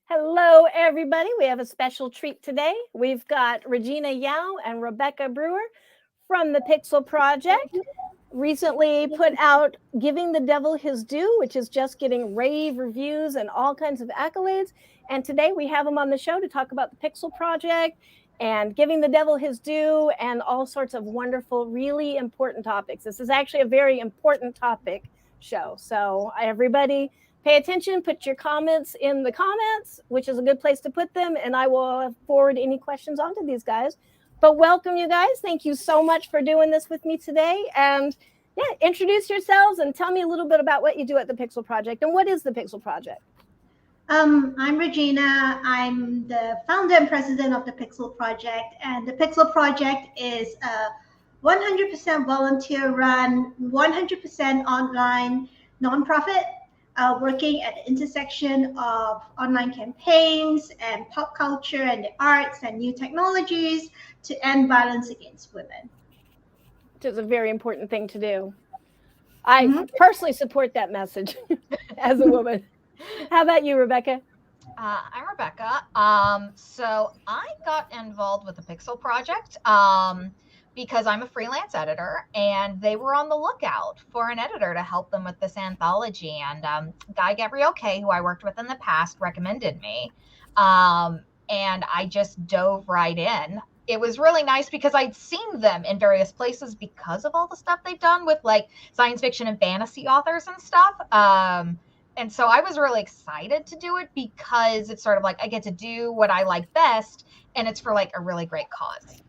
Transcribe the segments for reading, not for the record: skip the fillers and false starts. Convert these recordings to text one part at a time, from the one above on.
Hello, everybody. We have a special treat today. We've got Regina Yau and Rebecca Brewer from the Pixel Project. Recently put out Giving the Devil His Due, which is just getting rave reviews and all kinds of accolades. And today we have them on the show to talk about the Pixel Project and Giving the Devil His Due and all sorts of wonderful, really important topics. This is actually a very important topic show. So, everybody, pay attention, put your comments in the comments, which is a good place to put them, and I will forward any questions on to these guys. But welcome, you guys. Thank you so much for doing this with me today. And yeah, introduce yourselves and tell me a little bit about what you do at the Pixel Project and what is the Pixel Project? I'm Regina. I'm the founder and president of the Pixel Project. And the Pixel Project is a 100% volunteer run, 100% online nonprofit working at the intersection of online campaigns and pop culture and the arts and new technologies to end violence against women. Which is a very important thing to do. I personally support that message as a woman. How about you, Rebecca? I'm Rebecca. So I got involved with the Pixel Project because I'm a freelance editor, and they were on the lookout for an editor to help them with this anthology. And Guy Gabriel Kay, who I worked with in the past, recommended me. And I just dove right in. It was really nice because I'd seen them in various places because of all the stuff they've done with like science fiction and fantasy authors and stuff. And so I was really excited to do it because it's sort of like I get to do what I like best, and it's for like a really great cause.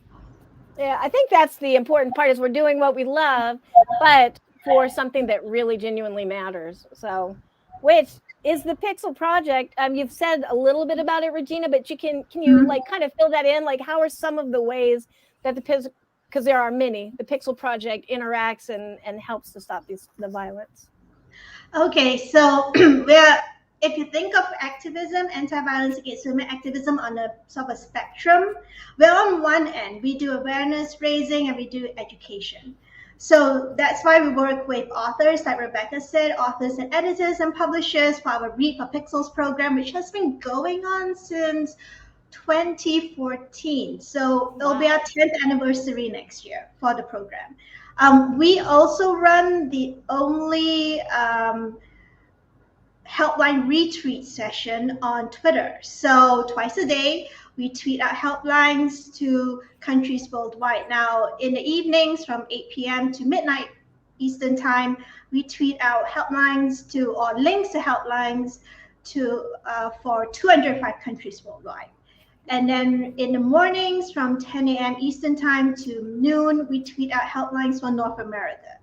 Yeah, I think that's the important part is we're doing what we love, but for something that really genuinely matters. So, which is the Pixel Project. You've said a little bit about it, Regina, but can you like kind of fill that in? Like, how are some of the ways that because there are many, the Pixel Project interacts and helps to stop the violence? Okay, so if you think of activism, anti-violence against women activism on a sort of a spectrum, we're on one end. We do awareness raising and we do education. So that's why we work with authors, like Rebecca said, authors and editors and publishers for our Read for Pixels program, which has been going on since 2014. So it'll be our 10th anniversary next year for the program. We also run the only helpline retweet session on Twitter. So twice a day, we tweet out helplines to countries worldwide. Now, in the evenings from 8 p.m. to midnight Eastern time, we tweet out helplines or links to helplines for 205 countries worldwide. And then in the mornings from 10 a.m. Eastern time to noon, we tweet out helplines for North America.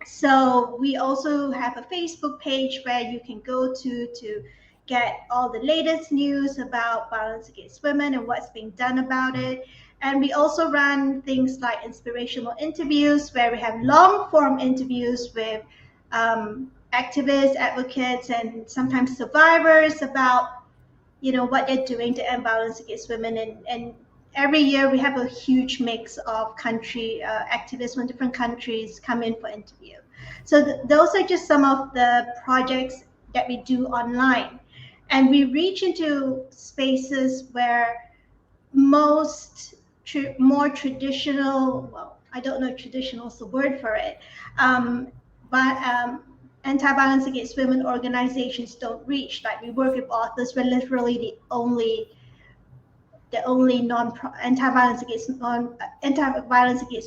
So we also have a Facebook page where you can go to get all the latest news about violence against women and what's being done about it. And we also run things like inspirational interviews where we have long form interviews with activists, advocates, and sometimes survivors about what they're doing to end violence against women. And every year we have a huge mix of country activists from different countries come in for interview. So those are just some of the projects that we do online. And we reach into spaces where more traditional, well, I don't know if traditional is the word for it, but anti-violence against women organizations don't reach. Like we work with authors, we're literally the only anti-violence against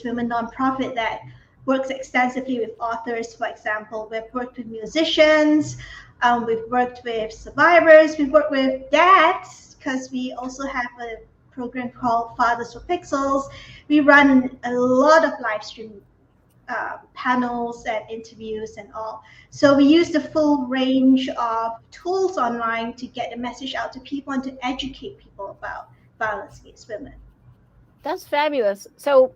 women nonprofit that works extensively with authors. For example, we've worked with musicians, we've worked with survivors, we've worked with dads because we also have a program called Fathers for Pixels. We run a lot of live stream panels and interviews and all. So we use the full range of tools online to get the message out to people and to educate people about violence against women. That's fabulous. So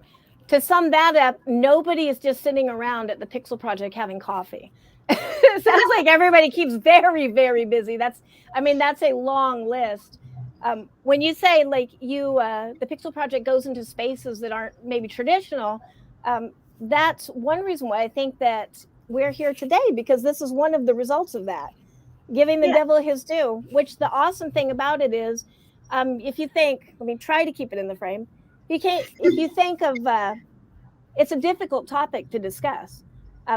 to sum that up, nobody is just sitting around at the Pixel Project having coffee. It sounds like everybody keeps very, very busy. That's a long list. When you say like the Pixel Project goes into spaces that aren't maybe traditional, that's one reason why I think that we're here today, because this is one of the results of that. giving the Yeah. devil his due, which the awesome thing about it is, if you think, I mean, try to keep it in the frame. If you think of, it's a difficult topic to discuss,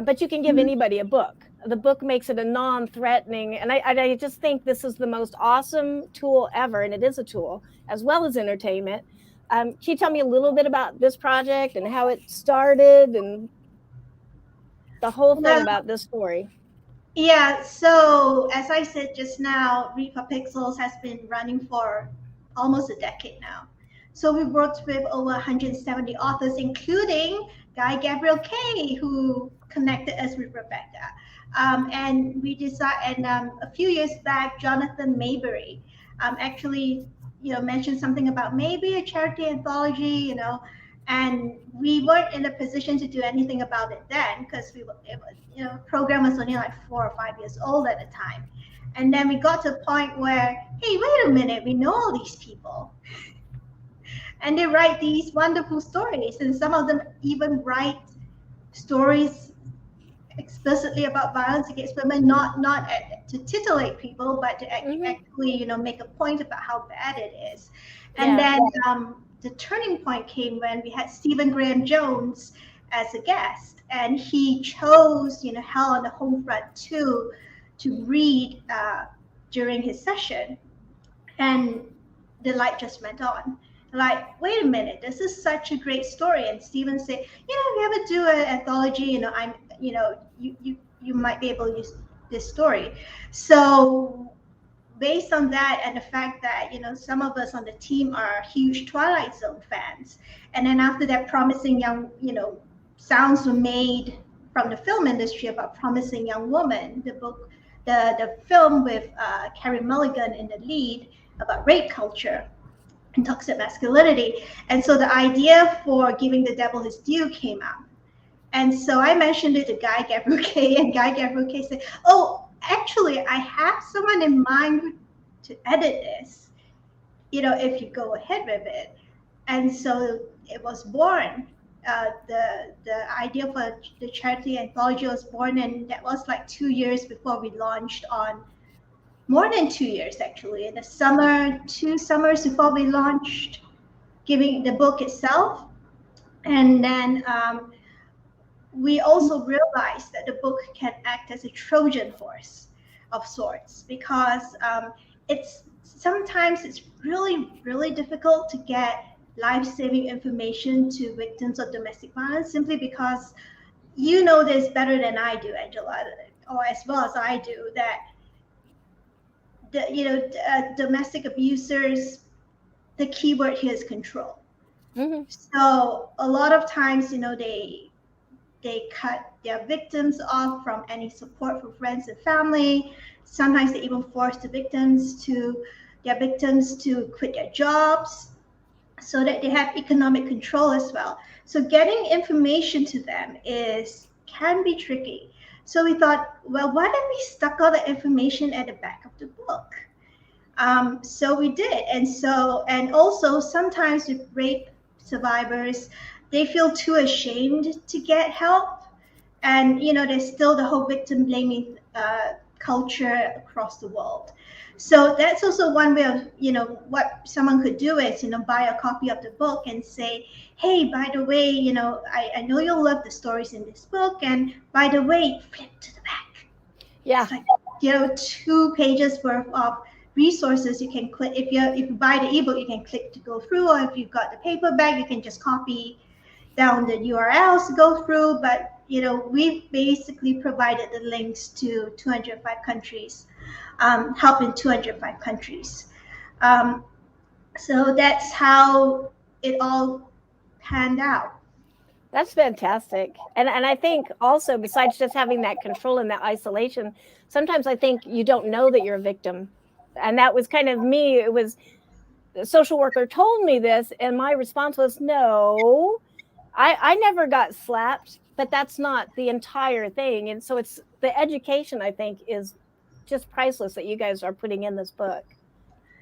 but you can give anybody a book. The book makes it a non-threatening, and I just think this is the most awesome tool ever, and it is a tool as well as entertainment. Can you tell me a little bit about this project and how it started and the whole thing Well, about this story? yeah, so as I said just now, Read for Pixels has been running for almost a decade now. So we worked with over 170 authors, including Guy Gabriel Kay, who connected us with Rebecca. And we decided, and a few years back, Jonathan Mayberry actually, mentioned something about maybe a charity anthology, and we weren't in a position to do anything about it then because program was only like 4 or 5 years old at the time. And then we got to a point where, hey, wait a minute, we know all these people, and they write these wonderful stories, and some of them even write stories explicitly about violence against women, not to titillate people, but to actually, make a point about how bad it is. And then the turning point came when we had Stephen Graham Jones as a guest, and he chose, Hell on the Homefront 2 to read during his session, and the light just went on. Like, wait a minute, this is such a great story. And Stephen said, if you ever do an anthology, you might be able to use this story. So based on that and the fact that, some of us on the team are huge Twilight Zone fans, and then after that, Promising Young, sounds were made from the film industry about Promising Young Woman, the book, the film with Carey Mulligan in the lead about rape culture and toxic masculinity. And so the idea for Giving the Devil His Due came out. And so I mentioned it to Guy Gabriel Kay, and Guy Gabriel Kay said, oh, actually, I have someone in mind to edit this, if you go ahead with it. And so it was born. The idea for the charity anthology was born, and that was like 2 years before we launched on, more than 2 years actually, in the summer, 2 summers before we launched Giving the book itself. And then we also realized that the book can act as a Trojan horse of sorts, because sometimes it's really, really difficult to get life-saving information to victims of domestic violence, simply because this better than I do, Angela, or as well as I do, that domestic abusers, the key word here is control. So a lot of times, they cut their victims off from any support from friends and family. Sometimes they even force their victims to quit their jobs so that they have economic control as well. So getting information to them can be tricky. So we thought, well, why don't we stuck all the information at the back of the book? So we did. And also sometimes with rape survivors, they feel too ashamed to get help. And, there's still the whole victim blaming culture across the world. So that's also one way of, what someone could do is, buy a copy of the book and say, hey, by the way, I know you'll love the stories in this book. And by the way, flip to the back. Yeah. It's like, 2 pages worth of resources you can click. If you buy the ebook, you can click to go through, or if you've got the paperback, you can just copy down the URLs to go through. But we've basically provided the links to 205 countries, help in 205 countries. So that's how it all panned out. That's fantastic. And I think also, besides just having that control and that isolation, sometimes I think you don't know that you're a victim. And that was kind of me. It was, the social worker told me this, and my response was, no, I never got slapped, but that's not the entire thing. And so it's the education, I think, is just priceless that you guys are putting in this book.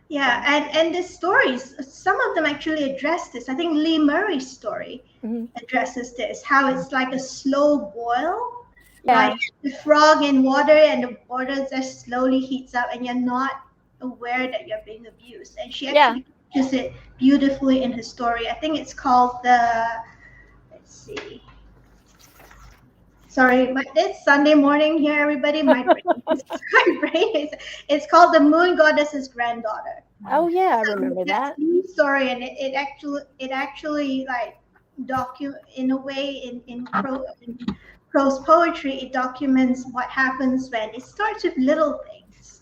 Yeah, and the stories, some of them actually address this. I think Lee Murray's story addresses this, how it's like a slow boil Yeah. Like the frog in water, and the water just slowly heats up, and you're not aware that you're being abused. And she Yeah. actually captures it beautifully in her story. I think it's called the, let's see. Sorry, it's Sunday morning here, everybody. My brain, my brain is. It's called The Moon Goddess's Granddaughter. Oh yeah, I So remember that's that. the story, and it actually like in a way in prose poetry, it documents what happens when it starts with little things,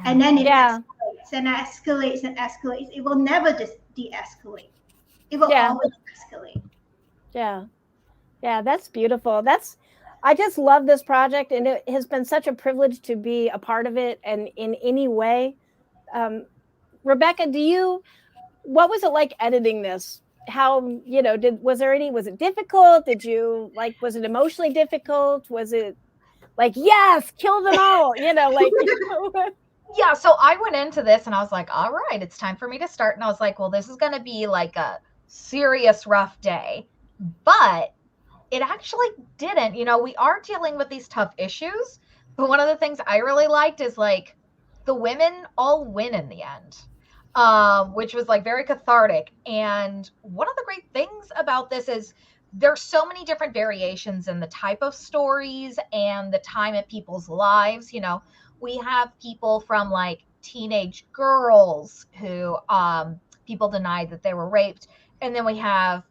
and then it Yeah. escalates and escalates and escalates. It will never just de-escalate. It will Yeah. always escalate. Yeah. Yeah, that's beautiful. I just love this project, and it has been such a privilege to be a part of it and in any way. Rebecca, what was it like editing this? How, was it difficult? Was it emotionally difficult? Was it like, yes, kill them all, Yeah, so I went into this and I was like, all right, it's time for me to start. And I was like, well, this is going to be like a serious, rough day. But it actually didn't. We are dealing with these tough issues. But one of the things I really liked is like the women all win in the end, which was like very cathartic. And one of the great things about this is there's so many different variations in the type of stories and the time in people's lives. We have people from like teenage girls who people denied that they were raped. And then we have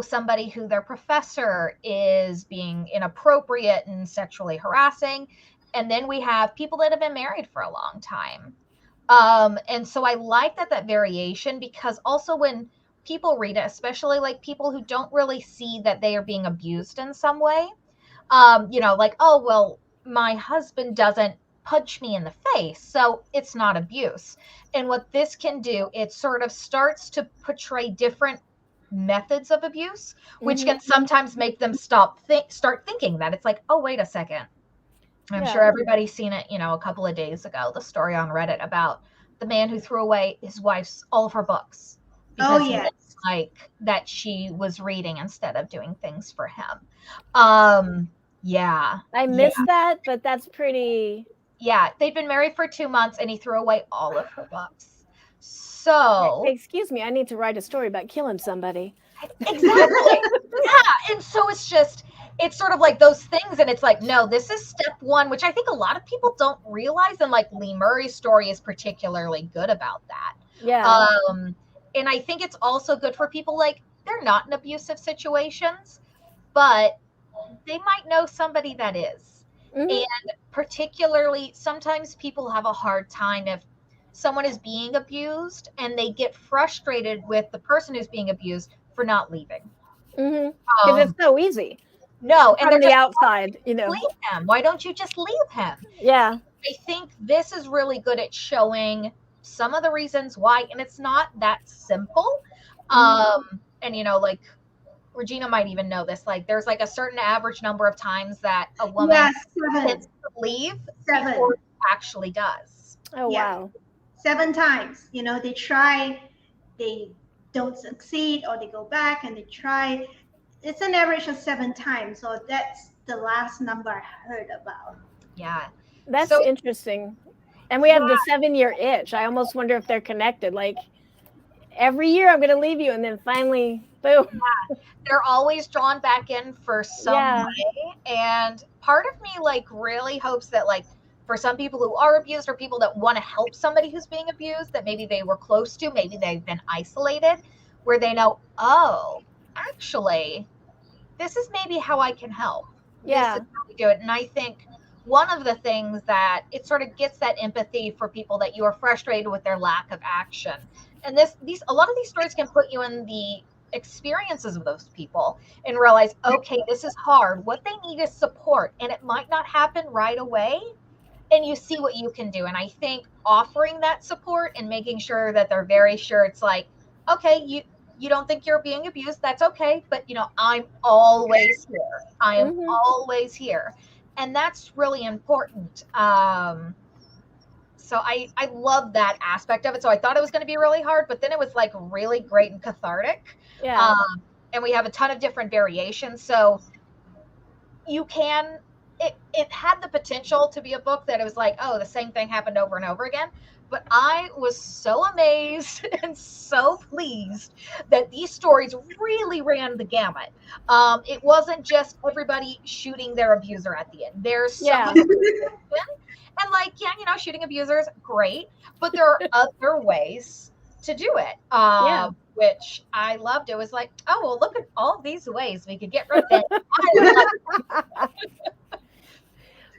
somebody who their professor is being inappropriate and sexually harassing. And then we have people that have been married for a long time. And so I like that variation, because also when people read it, especially like people who don't really see that they are being abused in some way, like, oh, well, my husband doesn't punch me in the face, so it's not abuse. And what this can do, it sort of starts to portray different methods of abuse, which can sometimes make them start thinking that it's like, oh, wait a second. I'm sure everybody's seen it, a couple of days ago, the story on Reddit about the man who threw away his wife's all of her books because he didn't like that she was reading instead of doing things for him. Yeah. I missed that, but that's pretty. Yeah, they'd been married for 2 months and he threw away all of her books. So excuse me, I need to write a story about killing somebody. Exactly. Yeah. And so it's sort of like those things. And it's like, no, this is step one, which I think a lot of people don't realize. And like Lee Murray's story is particularly good about that. Yeah. And I think it's also good for people like they're not in abusive situations, but they might know somebody that is. And particularly sometimes people have a hard time if someone is being abused and they get frustrated with the person who's being abused for not leaving. Because it's so easy. No, and from the outside, leave him. Why don't you just leave him? Yeah. I think this is really good at showing some of the reasons why, and it's not that simple. And like Regina might even know this. Like, there's like a certain average number of times that a woman gets to leave before it actually does. Oh wow. 7 times. They try, they don't succeed, or they go back and they try. It's an average of 7 times. So that's the last number I heard about. Yeah. That's interesting. And we have the 7-year itch. I almost wonder if they're connected. Like, every year I'm going to leave you, and then finally, boom. Yeah. They're always drawn back in for some way. And part of me like really hopes that like for some people who are abused, or people that want to help somebody who's being abused that maybe they were close to, maybe they've been isolated, where they know, oh, actually, this is maybe how I can help. Yeah. This is how we do it. And I think one of the things that it sort of gets that empathy for people that you are frustrated with their lack of action. And a lot of these stories can put you in the experiences of those people and realize, okay, this is hard. What they need is support, and it might not happen right away. And you see what you can do. And I think offering that support and making sure that they're very sure it's like, okay, you don't think you're being abused, that's okay, but I'm always here. I am always here. And that's really important. So I love that aspect of it. So I thought it was going to be really hard, but then it was like really great and cathartic. Yeah. And we have a ton of different variations. So you can it had the potential to be a book that it was like, oh, the same thing happened over and over again. But I was so amazed and so pleased that these stories really ran the gamut. It wasn't just everybody shooting their abuser at the end. There's some Yeah. of and like, yeah, shooting abusers, great, but there are other ways to do it. Yeah. Which I loved. It was like, oh, well, look at all these ways we could get revenge. I love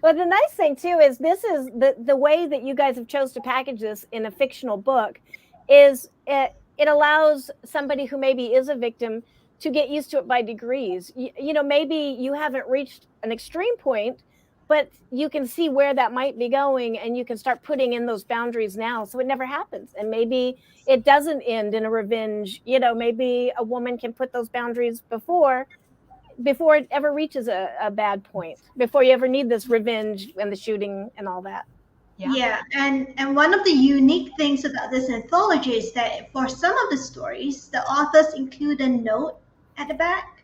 Well, the nice thing too is this is the way that you guys have chose to package this in a fictional book is it allows somebody who maybe is a victim to get used to it by degrees. Maybe you haven't reached an extreme point, but you can see where that might be going, and you can start putting in those boundaries now so it never happens. And maybe it doesn't end in a revenge. Maybe a woman can put those boundaries before it ever reaches a bad point, before you ever need this revenge and the shooting and all that. Yeah, and one of the unique things about this anthology is that for some of the stories, the authors include a note at the back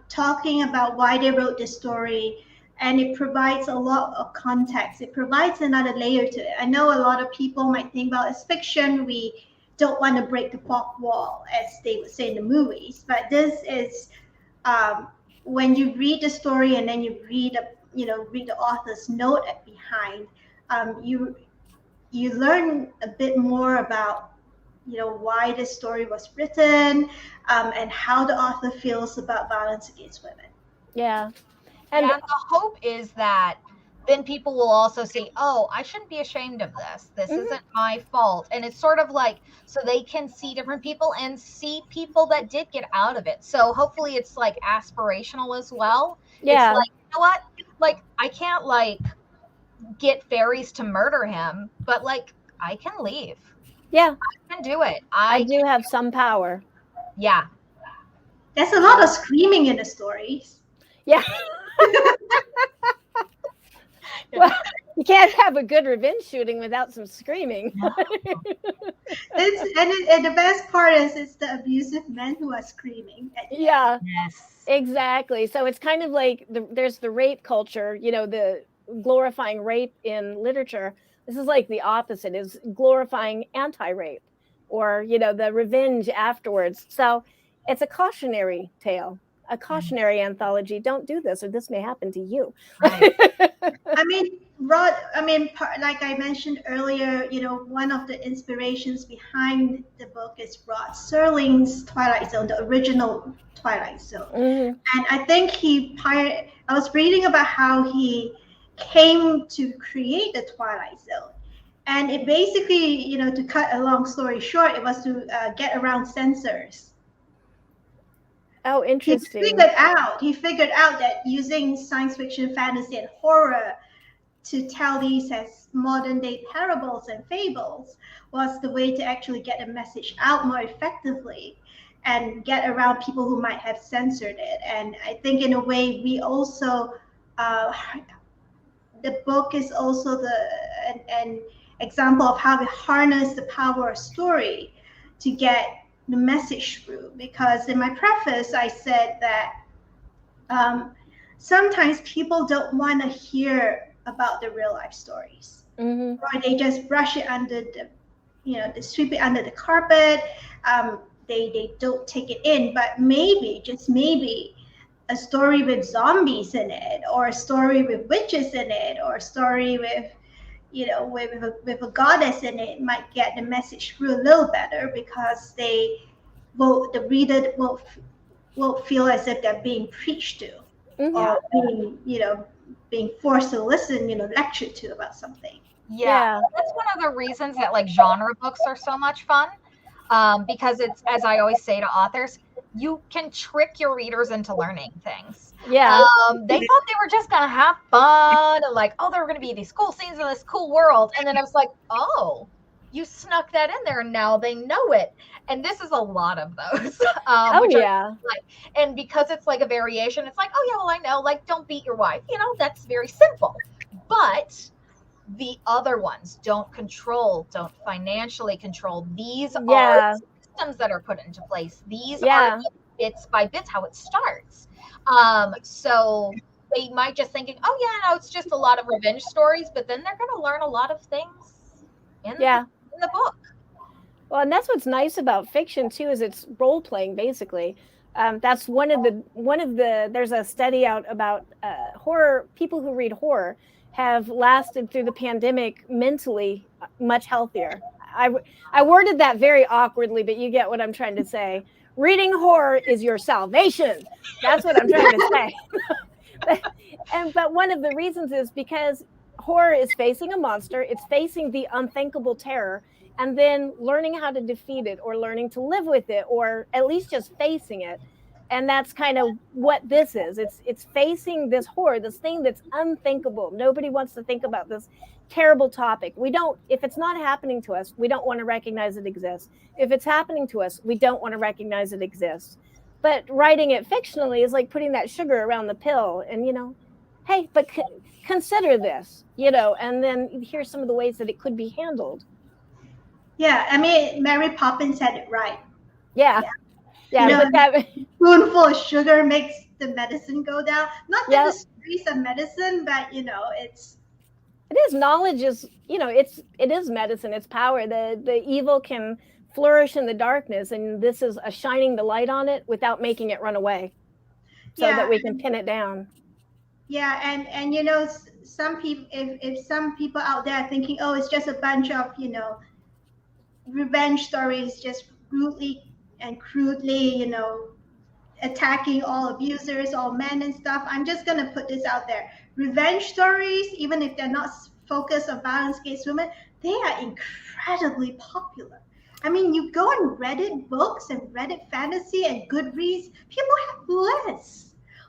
talking about why they wrote this story, and it provides a lot of context. It provides another layer to it. I know a lot of people might think, well, it's fiction, we don't want to break the fourth wall, as they would say in the movies, but this is when you read the story and then you read the author's note behind, you learn a bit more about why this story was written, and how the author feels about violence against women. Yeah. And the hope is that then people will also see, oh, I shouldn't be ashamed of this. This isn't my fault. And it's sort of like, so they can see different people and see people that did get out of it. So hopefully it's like aspirational as well. Yeah. It's like, you know what? Like, I can't like get fairies to murder him, but like, I can leave. Yeah. I can do it. I do have some power. Yeah. There's a lot of screaming in the stories. Yeah. Well, you can't have a good revenge shooting without some screaming. And the best part is it's the abusive men who are screaming. Yeah. Yes. Exactly. So it's kind of like there's the rape culture, the glorifying rape in literature. This is like the opposite, is glorifying anti-rape, or the revenge afterwards. So it's a cautionary tale, a cautionary anthology. Don't do this, or this may happen to you. Right. Like I mentioned earlier, one of the inspirations behind the book is Rod Serling's Twilight Zone, the original Twilight Zone. And I think I was reading about how he came to create the Twilight Zone. And it basically, to cut a long story short, it was to get around censors. Oh, interesting. He figured out that using science fiction, fantasy, and horror to tell these as modern day parables and fables was the way to actually get a message out more effectively and get around people who might have censored it. And I think in a way we also, the book is also an example of how we harness the power of story to get the message through. Because in my preface, I said that sometimes people don't want to hear about the real life stories, or they just brush it under they sweep it under the carpet. They don't take it in. But maybe, just maybe, a story with zombies in it, or a story with witches in it, or a story with with a goddess in it might get the message through a little better, because the reader won't feel as if they're being preached to, or being forced to listen, lectured to about something. Yeah. That's one of the reasons that like genre books are so much fun, because it's, as I always say to authors, you can trick your readers into learning things. Yeah. They thought they were just gonna have fun and like, oh, there were gonna be these cool scenes in this cool world, and then I was like, oh, you snuck that in there, and now they know it. And this is a lot of those. And because it's like a variation, it's like, oh yeah, well, I know, like, don't beat your wife. That's very simple. But the other ones don't financially control. These are systems that are put into place. These are bits by bits how it starts. So they might just thinking, oh yeah, no, it's just a lot of revenge stories, but then they're going to learn a lot of things in the book. Well, and that's what's nice about fiction too, is it's role playing basically. That's one of the. There's a study out about horror. People who read horror have lasted through the pandemic mentally much healthier. I worded that very awkwardly, but you get what I'm trying to say. Reading horror is your salvation. That's what I'm trying to say. But one of the reasons is because horror is facing a monster. It's facing the unthinkable terror, and then learning how to defeat it, or learning to live with it, or at least just facing it. And that's kind of what this is. It's facing this horror, this thing that's unthinkable. Nobody wants to think about this terrible topic. We don't, if it's not happening to us, we don't want to recognize it exists. If it's happening to us, we don't want to recognize it exists. But writing it fictionally is like putting that sugar around the pill, and hey, but consider this, and then here's some of the ways that it could be handled. Yeah, I mean, Mary Poppins said it right. Yeah. But that spoonful of sugar makes the medicine go down. Not that the stories are medicine, but it is. Knowledge is, it is medicine. It's power. The evil can flourish in the darkness, and this is a shining the light on it without making it run away, so that we can pin it down. Yeah, and some people, if some people out there are thinking, oh, it's just a bunch of revenge stories, just brutally and crudely, attacking all abusers, all men and stuff. I'm just going to put this out there. Revenge stories, even if they're not focused on violence against women, they are incredibly popular. I mean, you go on Reddit books and Reddit fantasy and Goodreads, people have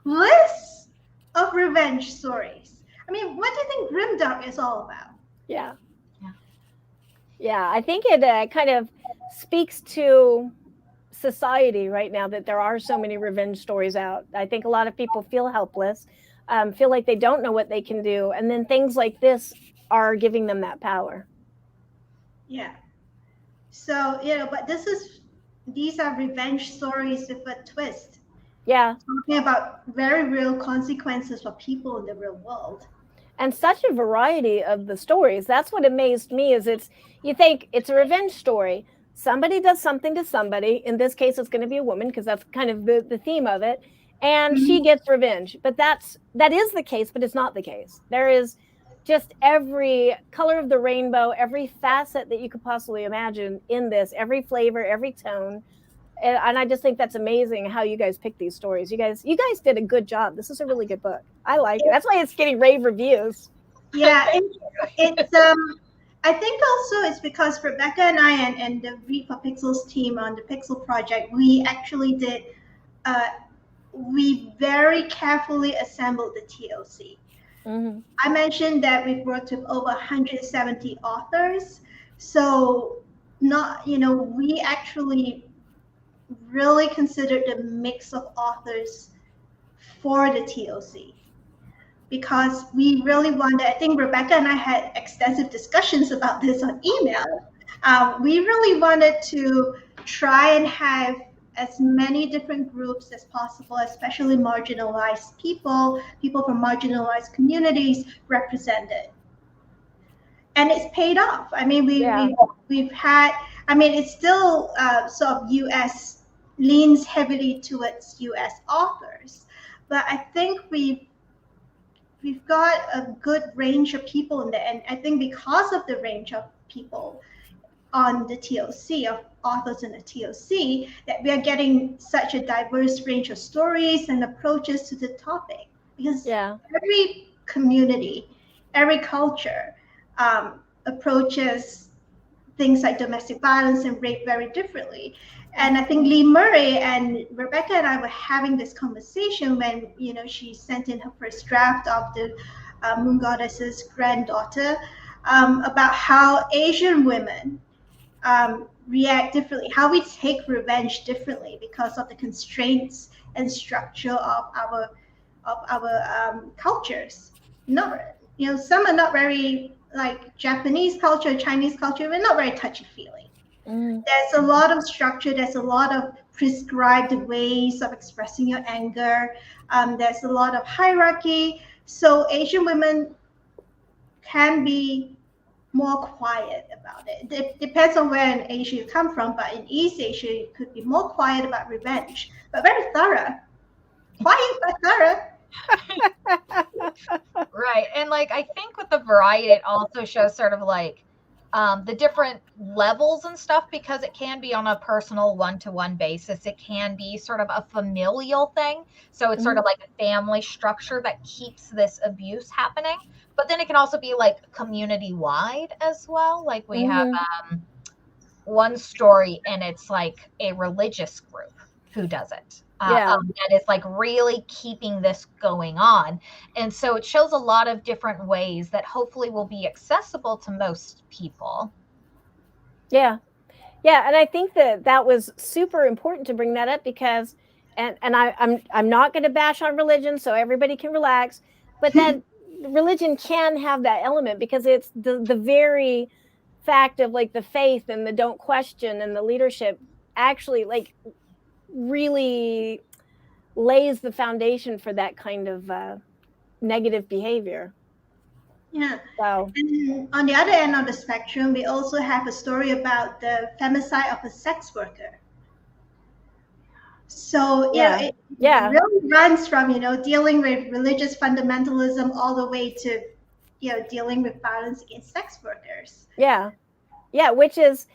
lists of revenge stories. I mean, what do you think Grimdark is all about? Yeah, I think it kind of speaks to society right now that there are so many revenge stories out. I think a lot of people feel helpless, feel like they don't know what they can do, and then things like this are giving them that power. Yeah. So, but these are revenge stories with a twist. Yeah. Talking about very real consequences for people in the real world. And such a variety of the stories. That's what amazed me, is you think it's a revenge story. Somebody does something to somebody. In this case, it's going to be a woman, because that's kind of the theme of it. And she gets revenge. But that is the case, but it's not the case. There is just every color of the rainbow, every facet that you could possibly imagine in this, every flavor, every tone. And I just think that's amazing how you guys pick these stories. You guys did a good job. This is a really good book. I like it. That's why it's getting rave reviews. Yeah, it's I think also it's because Rebecca and I and the Read for Pixels team on the Pixel project, we actually did we very carefully assembled the TLC. Mm-hmm. I mentioned that we've worked with over 170 authors. So we actually really considered the mix of authors for the TLC, because we really wanted, I think Rebecca and I had extensive discussions about this on email. We really wanted to try and have as many different groups as possible, especially marginalized people from marginalized communities represented. And it's paid off. I mean, we've had, I mean, it's still sort of US, leans heavily towards US authors, but I think we've got a good range of people in there. And I think because of the range of people on the TLC, of authors in the TLC, that we are getting such a diverse range of stories and approaches to the topic. Because every community, every culture approaches things like domestic violence and rape very differently. And I think Lee Murray and Rebecca and I were having this conversation when, she sent in her first draft of the Moon Goddess's granddaughter, about how Asian women react differently, how we take revenge differently because of the constraints and structure of our cultures. Some are not very, like Japanese culture, Chinese culture, we're not very touchy-feely. There's a lot of structure. There's a lot of prescribed ways of expressing your anger. There's a lot of hierarchy. So Asian women can be more quiet about it. It depends on where in Asia you come from, but in East Asia, you could be more quiet about revenge, but very thorough. Quiet but thorough. Right. And like, I think with the variety, it also shows sort of like the different levels and stuff, because it can be on a personal one-to-one basis. It can be sort of a familial thing. So it's sort of like a family structure that keeps this abuse happening. But then it can also be like community-wide as well. Like we have one story, and it's like a religious group who does it. That is like really keeping this going on. And so it shows a lot of different ways that hopefully will be accessible to most people. Yeah. And I think that was super important to bring that up, because and I'm not going to bash on religion, so everybody can relax, but that religion can have that element, because it's the very fact of like the faith and the don't question and the leadership actually like really lays the foundation for that kind of negative behavior. Yeah. So, and on the other end of the spectrum, we also have a story about the femicide of a sex worker. So it really runs from dealing with religious fundamentalism all the way to dealing with violence against sex workers. Which is,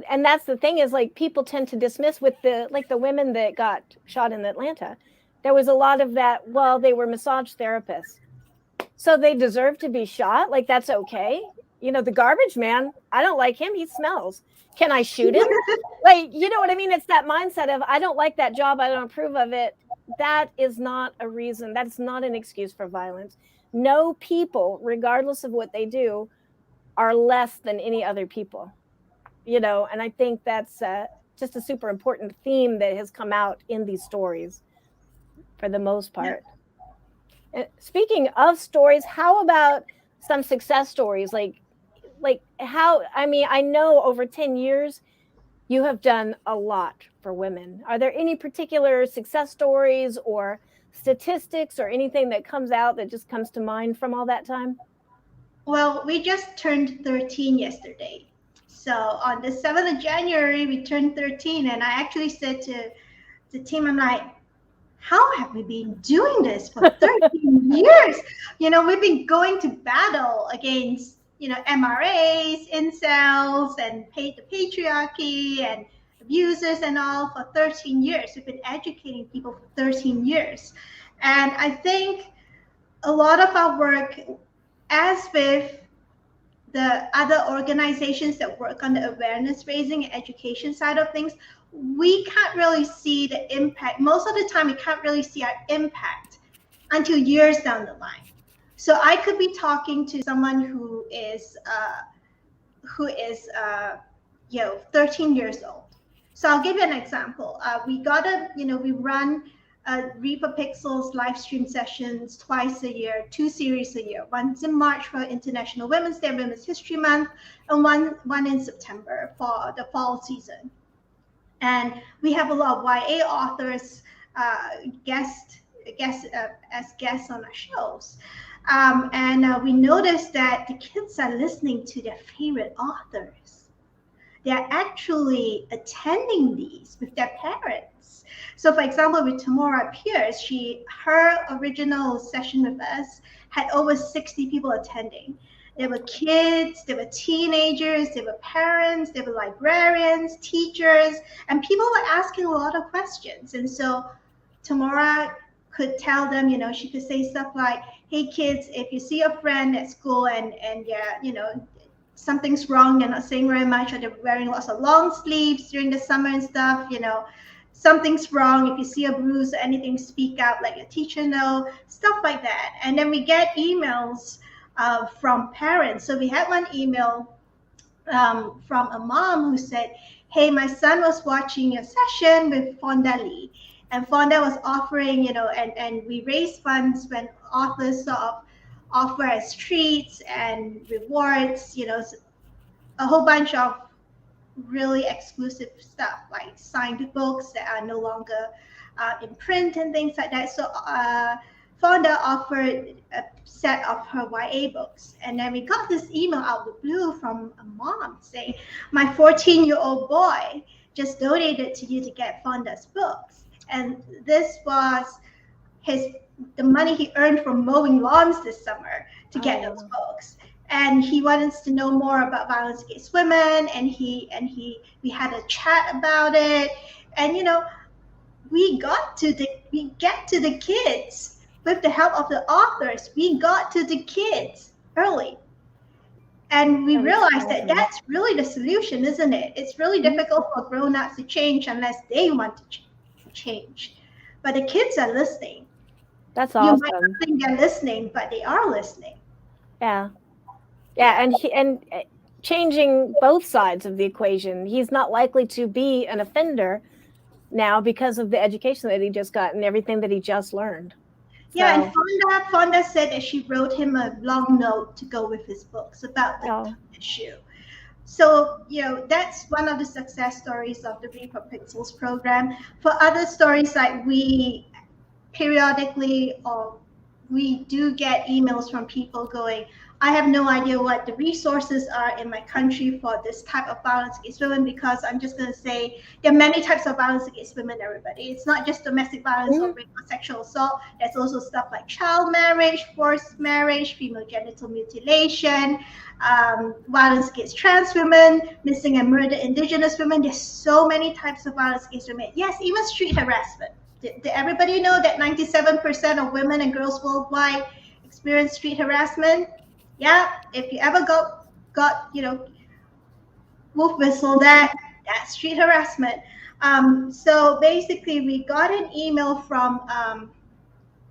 and that's the thing, is like people tend to dismiss with the women that got shot in Atlanta. There was a lot of that. Well, they were massage therapists, so they deserve to be shot. Like, that's okay. The garbage man, I don't like him. He smells. Can I shoot him? Like, you know what I mean? It's that mindset of, I don't like that job, I don't approve of it. That is not a reason. That's not an excuse for violence. No people, regardless of what they do, are less than any other people. And I think that's just a super important theme that has come out in these stories for the most part. Yeah. Speaking of stories, how about some success stories? Like how, I mean, I know over 10 years, you have done a lot for women. Are there any particular success stories or statistics or anything that comes out that just comes to mind from all that time? Well, we just turned 13 yesterday. So on the 7th of January, we turned 13. And I actually said to the team, I'm like, how have we been doing this for 13 years? We've been going to battle against, MRAs, incels, and the patriarchy and abusers and all for 13 years. We've been educating people for 13 years. And I think a lot of our work, as with the other organizations that work on the awareness raising and education side of things, we can't really see the impact. Most of the time, we can't really see our impact until years down the line. So I could be talking to someone who is 13 years old. So I'll give you an example. We run Reaper Pixels live stream sessions twice a year, 2 series a year. Once in March for International Women's Day, Women's History Month, and one in September for the fall season. And we have a lot of YA authors guests on our shows. And we noticed that the kids are listening to their favorite authors. They're actually attending these with their parents. So for example, with Tamora Pierce, her original session with us had over 60 people attending. There were kids, there were teenagers, there were parents, there were librarians, teachers, and people were asking a lot of questions. And so Tamora could tell them, she could say stuff like, hey kids, if you see a friend at school and something's wrong, they're not saying very much, or they're wearing lots of long sleeves during the summer and stuff, something's wrong. If you see a bruise or anything, speak out, let your teacher know, stuff like that. And then we get emails from parents. So we had one email from a mom who said, hey, my son was watching your session with Fonda Lee, and Fonda was offering, and we raise funds when authors sort of offer as treats and rewards, a whole bunch of really exclusive stuff like signed books that are no longer in print and things like that. So Fonda offered a set of her YA books. And then we got this email out of the blue from a mom saying, my 14-year-old boy just donated to you to get Fonda's books. And this was the money he earned from mowing lawns this summer to get those books. And he wanted to know more about violence against women, and we had a chat about it. And we get to the kids with the help of the authors. We got to the kids early. And we realized that that's really the solution, isn't it? It's really difficult for grown-ups to change unless they want to change. But the kids are listening. That's awesome. You might not think they're listening, but they are listening. Yeah. And changing both sides of the equation. He's not likely to be an offender now because of the education that he just got and everything that he just learned. Yeah, and Fonda said that she wrote him a long note to go with his books about the issue. So, that's one of the success stories of the Read for Pixels program. For other stories, like we periodically, or we do get emails from people going, I have no idea what the resources are in my country for this type of violence against women, because I'm just going to say there are many types of violence against women, everybody. It's not just domestic violence or rape or sexual assault. There's also stuff like child marriage, forced marriage, female genital mutilation, violence against trans women, missing and murdered indigenous women. There's so many types of violence against women. Yes, even street harassment. Did everybody know that 97% of women and girls worldwide experience street harassment? Yeah, if you ever got wolf whistle, that's street harassment. So basically, we got an email from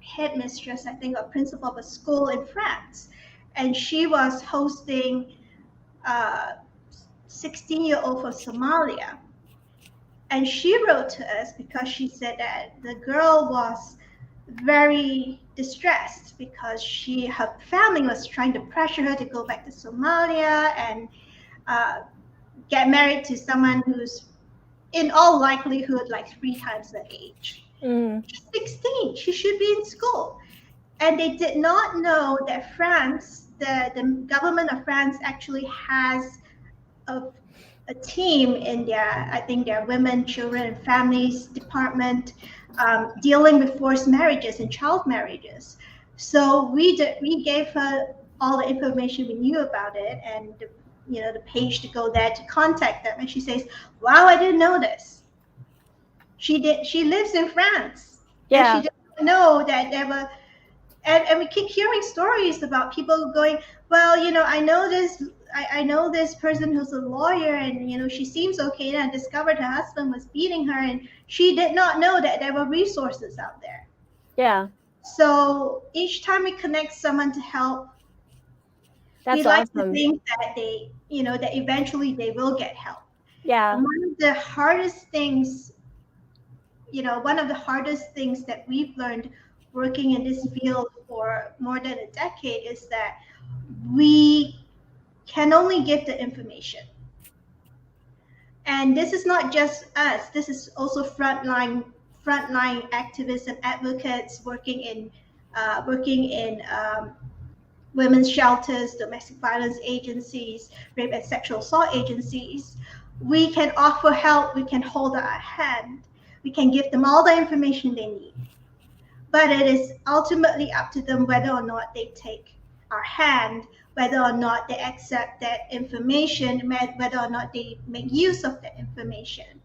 headmistress, I think, or principal of a school in France, and she was hosting 16-year-old from Somalia. And she wrote to us because she said that the girl was very distressed because her family was trying to pressure her to go back to Somalia and get married to someone who's in all likelihood like 3 times her age. She's 16. She should be in school. And they did not know that France, the government of France, actually has a team in their women, children, and families department dealing with forced marriages and child marriages. So we gave her all the information we knew about it, and the page to go there to contact them. And she says, "Wow, I didn't know this." She lives in France. Yeah. And she didn't know that there were. And we keep hearing stories about people going, well, I know this person who's a lawyer, and she seems okay. And I discovered her husband was beating her, and she did not know that there were resources out there. Yeah. So each time we connect someone to help, we like to think that that eventually they will get help. Yeah. And one of the hardest things that we've learned working in this field for more than a decade is that we can only give the information. And this is not just us. This is also frontline activists and advocates working in women's shelters, domestic violence agencies, rape and sexual assault agencies. We can offer help. We can hold our hand. We can give them all the information they need. But it is ultimately up to them whether or not they take our hand, whether or not they accept that information, whether or not they make use of that information.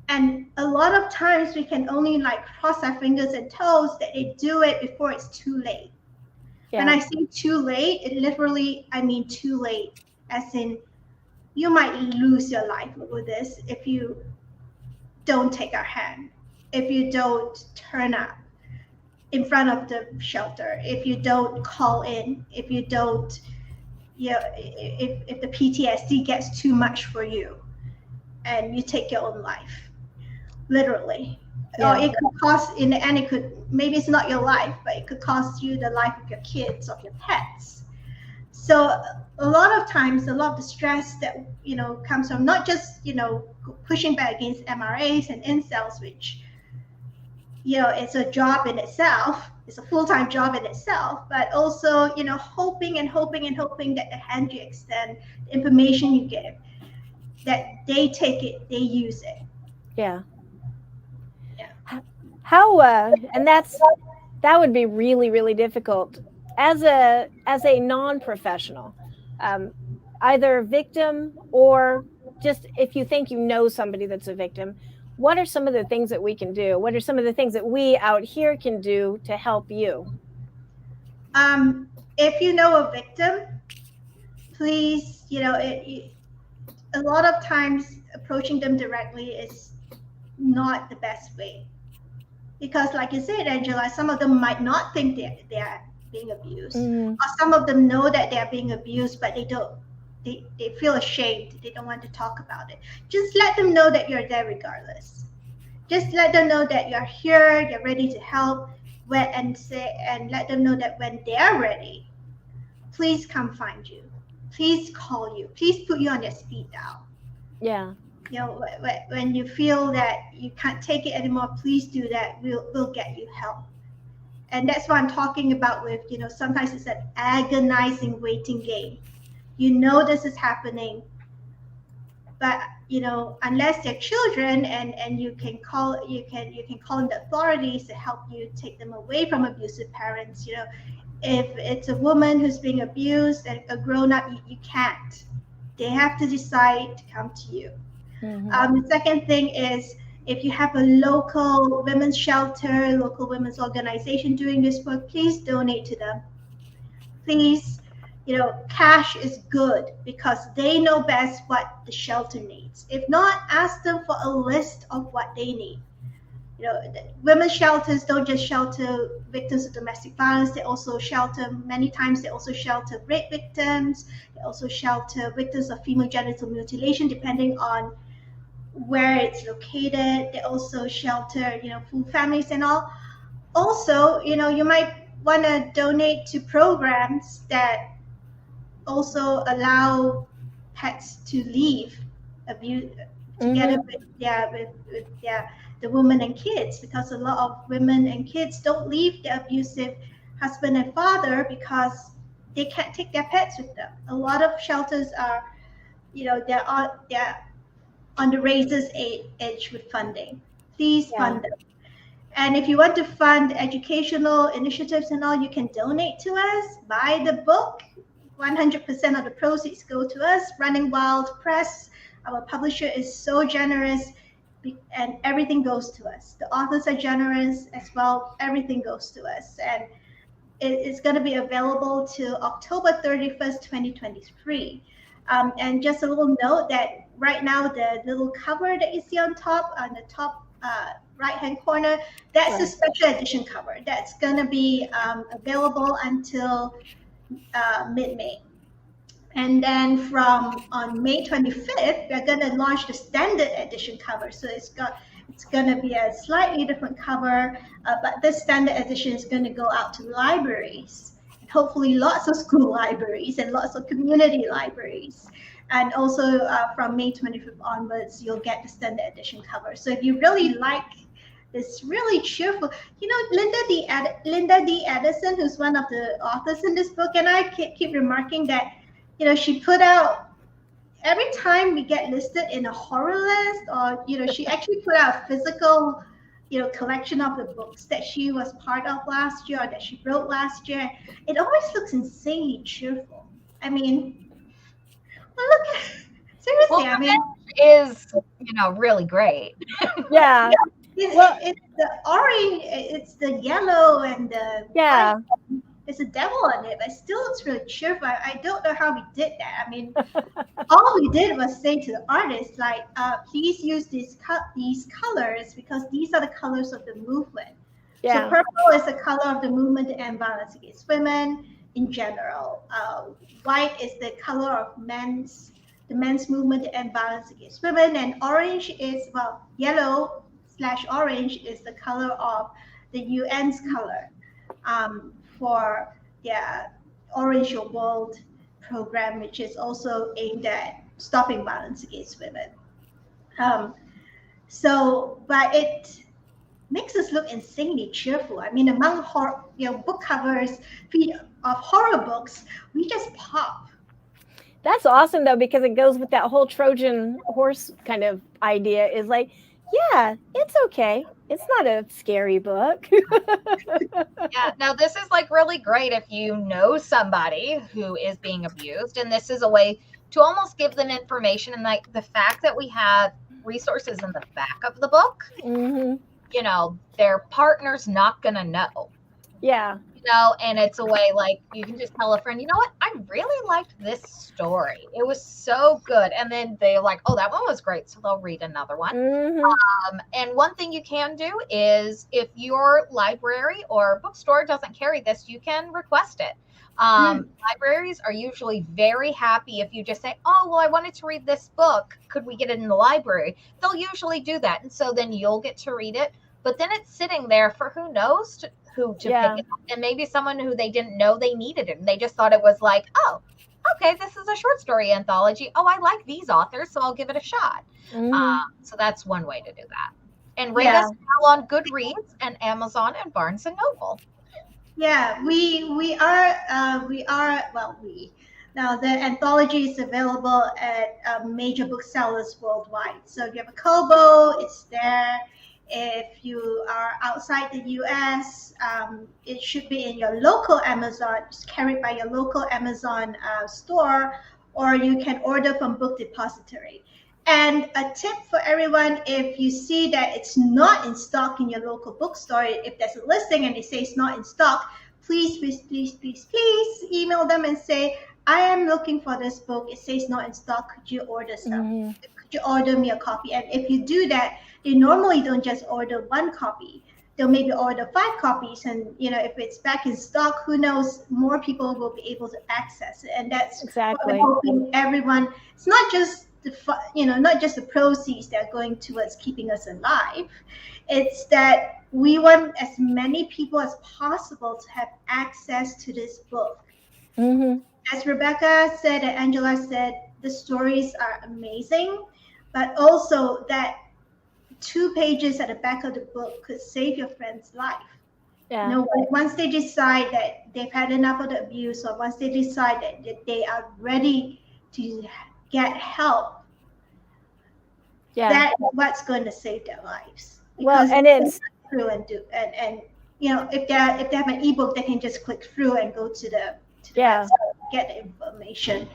And a lot of times we can only cross our fingers and toes that they do it before it's too late. Yeah. When I say too late, I mean too late, as in you might lose your life over this if you don't take our hand, if you don't turn up in front of the shelter, if you don't call in, if you don't, if the PTSD gets too much for you and you take your own life, literally. Yeah. Or it could cost, in the end, maybe it's not your life, but it could cost you the life of your kids, of your pets. So a lot of times, a lot of the stress that comes from not just pushing back against MRAs and incels, which it's a job in itself. It's a full-time job in itself, but also hoping and hoping and hoping that the hand you extend, the information you give, that they take it, they use it. Yeah. Yeah. How and that would be really, really difficult as a non-professional, either victim or just if you think somebody that's a victim. What are some of the things that we can do? What are some of the things that we out here can do to help you? If you know a victim, please, a lot of times approaching them directly is not the best way, because like you said, Angela, some of them might not think they are being abused, or some of them know that they are being abused, but they feel ashamed, they don't want to talk about it. Just let them know that you're there regardless. Just let them know that you're here, you're ready to help, and let them know that when they're ready, please come find you, please call you, please put you on their speed dial. Yeah. When you feel that you can't take it anymore, please do that. We'll get you help. And that's what I'm talking about with, sometimes it's an agonizing waiting game. This is happening, but unless they're children and you can call in the authorities to help you take them away from abusive parents. If it's a woman who's being abused and a grown-up, you can't. They have to decide to come to you. The second thing is, if you have a local women's shelter, local women's organization doing this work, please donate to them. Please, cash is good because they know best what the shelter needs. If not, ask them for a list of what they need. Women's shelters don't just shelter victims of domestic violence. Many times they also shelter rape victims. They also shelter victims of female genital mutilation, depending on where it's located. They also shelter, full families and all. Also, you might want to donate to programs that also allow pets to leave abuse together with the women and kids, because a lot of women and kids don't leave their abusive husband and father because they can't take their pets with them. A lot of shelters are, they're on the razor's edge with funding. Please fund them. And if you want to fund educational initiatives and all, you can donate to us, buy the book. 100% of the proceeds go to us. Running Wild Press, our publisher, is so generous, and everything goes to us. The authors are generous as well. Everything goes to us. And it's going to be available till October 31st, 2023. And just a little note that right now, the little cover that you see on the top right-hand corner, that's a special edition cover. That's going to be available until mid-May. And then on May 25th, we're going to launch the standard edition cover. So it's going to be a slightly different cover, but this standard edition is going to go out to libraries, and hopefully lots of school libraries and lots of community libraries. And also from May 25th onwards, you'll get the standard edition cover. So if you really like this really cheerful, Linda D. Edison, who's one of the authors in this book, and I keep remarking that, she put out, every time we get listed in a horror list, or, she actually put out a physical, collection of the books that she was part of last year, or that she wrote last year. It always looks insanely cheerful. I mean, well, look at, seriously, I mean, is, really great. Yeah. It's the orange, it's the yellow, and the white. There's a devil on it, but it still looks really cheerful. I don't know how we did that. I mean, all we did was say to the artist, like, please use these colors because these are the colors of the movement. So purple is the color of the movement to end violence against women in general. White is the color of the men's movement to end violence against women, and orange is, yellow/orange is the color of the UN's color. For Orange Your World program, which is also aimed at stopping violence against women. But it makes us look insanely cheerful. I mean, among book covers of horror books, we just pop. That's awesome though, because it goes with that whole Trojan horse kind of idea. Is like, yeah, it's okay. It's not a scary book. Yeah, now this is like really great if you know somebody who is being abused, and this is a way to almost give them information. And like the fact that we have resources in the back of the book, you know, their partner's not gonna know. Yeah. You know, and it's a way like you can just tell a friend, you know what, I really liked this story. It was so good. And then they're like, oh, that one was great. So they'll read another one. And one thing you can do is if your library or bookstore doesn't carry this, you can request it. Libraries are usually very happy if you just say, oh, well, I wanted to read this book. Could we get it in the library? They'll usually do that. And so then you'll get to read it. But then it's sitting there for who knows who to pick it up. And maybe someone who they didn't know they needed it. And they just thought it was like, oh, okay, this is a short story anthology. Oh, I like these authors, so I'll give it a shot. So that's one way to do that. And rate us now on Goodreads and Amazon and Barnes and Noble. Yeah, now the anthology is available at major booksellers worldwide. So if you have a Kobo, it's there. If you are outside the US, it should be in your local Amazon, it's carried by your local Amazon store, or you can order from Book Depository. And a tip for everyone, if you see that it's not in stock in your local bookstore, if there's a listing and they say it's not in stock, please email them and say, I am looking for this book. It says not in stock. Could you order some? Could you order me a copy? And if you do that, they normally don't just order one copy. They'll maybe order 5 copies. And, you know, if it's back in stock, who knows, more people will be able to access it. And that's exactly what we're hoping everyone, it's not just not just the proceeds that are going towards keeping us alive. It's that we want as many people as possible to have access to this book. As Rebecca said and Angela said, the stories are amazing, but also that 2 pages at the back of the book could save your friend's life. Yeah. You know, once they decide that they've had enough of the abuse, or once they decide that they are ready to get help, that's what's going to save their lives. Because and it's through and you know, if they have an ebook, they can just click through and go to the website, get the information.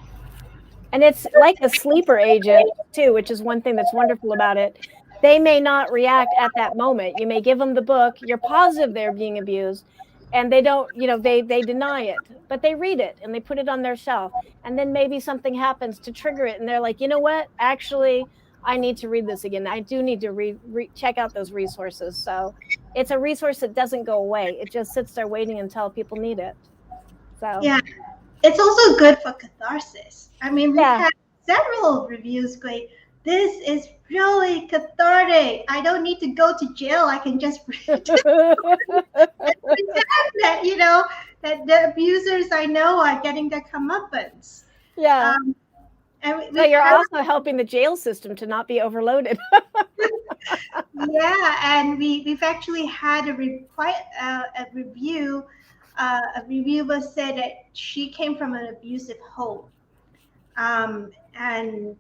And it's like a sleeper agent too, which is one thing that's wonderful about it. They may not react at that moment. You may give them the book, you're positive they're being abused, and they don't, you know, they deny it, but they read it and they put it on their shelf. And then maybe something happens to trigger it. And they're like, you know what, actually, I need to read this again. I do need to check out those resources. So it's a resource that doesn't go away. It just sits there waiting until people need it. So yeah, it's also good for catharsis. I mean, we've had several reviews going, this is really cathartic. I don't need to go to jail. I can just pretend that, you know, that the abusers I know are getting their comeuppance. Yeah. So you're also helping the jail system to not be overloaded. Yeah, and we've actually had a review. A reviewer said that she came from an abusive home, and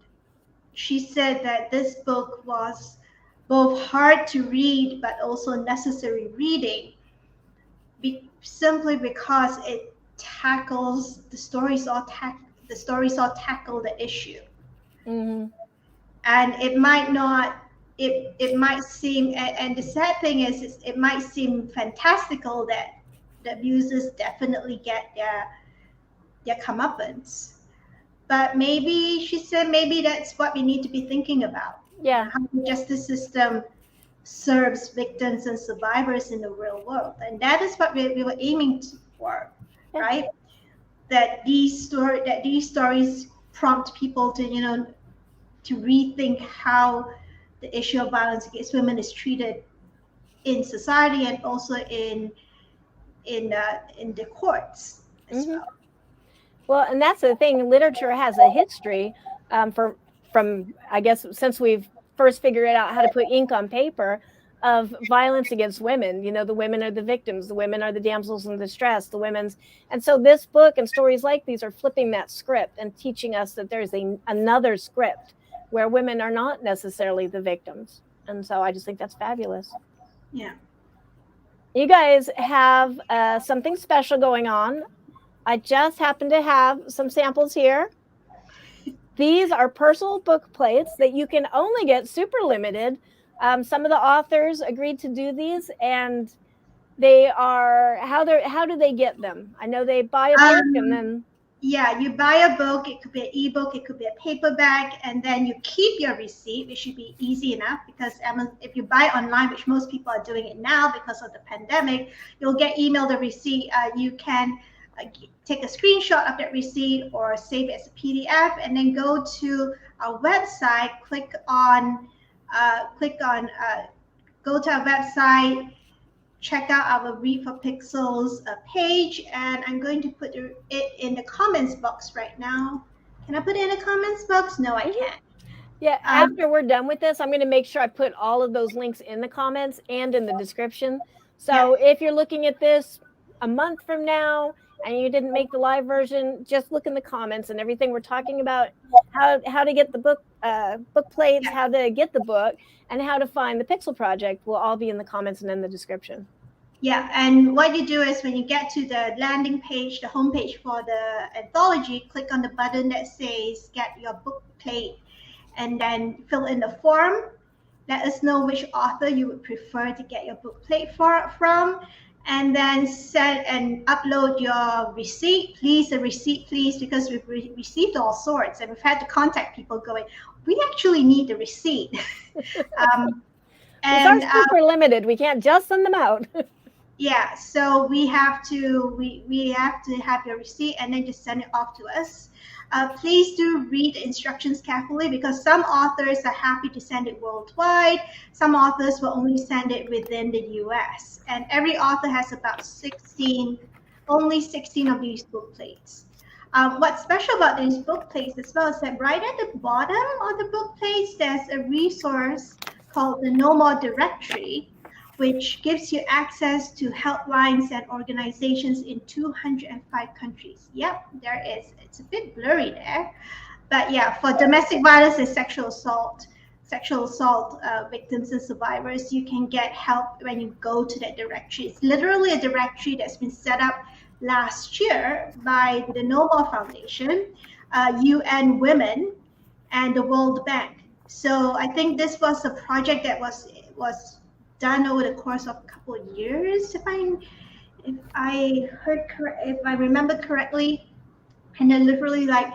she said that this book was both hard to read but also necessary reading, simply because it tackles the stories all tackle the issue. And it might not, it might seem, and the sad thing is it might seem fantastical that the abusers definitely get their comeuppance. But maybe, she said, maybe that's what we need to be thinking about. Yeah. How the justice system serves victims and survivors in the real world. And that is what we were aiming for, right? That these stories prompt people to, you know, to rethink how the issue of violence against women is treated in society and also in the courts as well. Well, and that's the thing. Literature has a history from I guess since we've first figured out how to put ink on paper of violence against women. The women are the victims. The women are the damsels in distress. And so this book and stories like these are flipping that script and teaching us that there's another script where women are not necessarily the victims. And so I just think that's fabulous. Yeah. You guys have something special going on. I just happen to have some samples here. These are personal book plates that you can only get super limited. Some of the authors agreed to do these, and they are how do they get them? I know they buy a book and then. Yeah, you buy a book, it could be an ebook, it could be a paperback, and then you keep your receipt. It should be easy enough because if you buy online, which most people are doing it now because of the pandemic, you'll get emailed a receipt. You can take a screenshot of that receipt or save it as a PDF, and then go to our website, go to our website, check out our Read for Pixels page, and I'm going to put it in the comments box right now. Can I put it in the comments box? No, I can't. Yeah, after we're done with this, I'm going to make sure I put all of those links in the comments and in the description. So if you're looking at this a month from now and you didn't make the live version, just look in the comments, and everything we're talking about, how to get the book plates, how to get the book, and how to find the Pixel Project will all be in the comments and in the description. Yeah, and what you do is when you get to the landing page, the homepage for the anthology, click on the button that says get your book plate, and then fill in the form. Let us know which author you would prefer to get your book plate from, and then send and upload your receipt. Please, a receipt, please, because we've received all sorts, and we've had to contact people going, we actually need the receipt. And these are super limited. We can't just send them out. Yeah, so we have to have your receipt and then just send it off to us. Please do read the instructions carefully, because some authors are happy to send it worldwide. Some authors will only send it within the US. And every author has about only 16 of these book plates. What's special about these book plates as well is that right at the bottom of the book plates, there's a resource called the No More Directory, which gives you access to helplines and organizations in 205 countries. Yep, there is. It's a bit blurry there. But yeah, for domestic violence and sexual assault victims and survivors, you can get help when you go to that directory. It's literally a directory that's been set up last year by the No More Foundation, UN Women, and the World Bank. So I think this was a project that was done over the course of a couple of years, if I remember correctly. And then literally like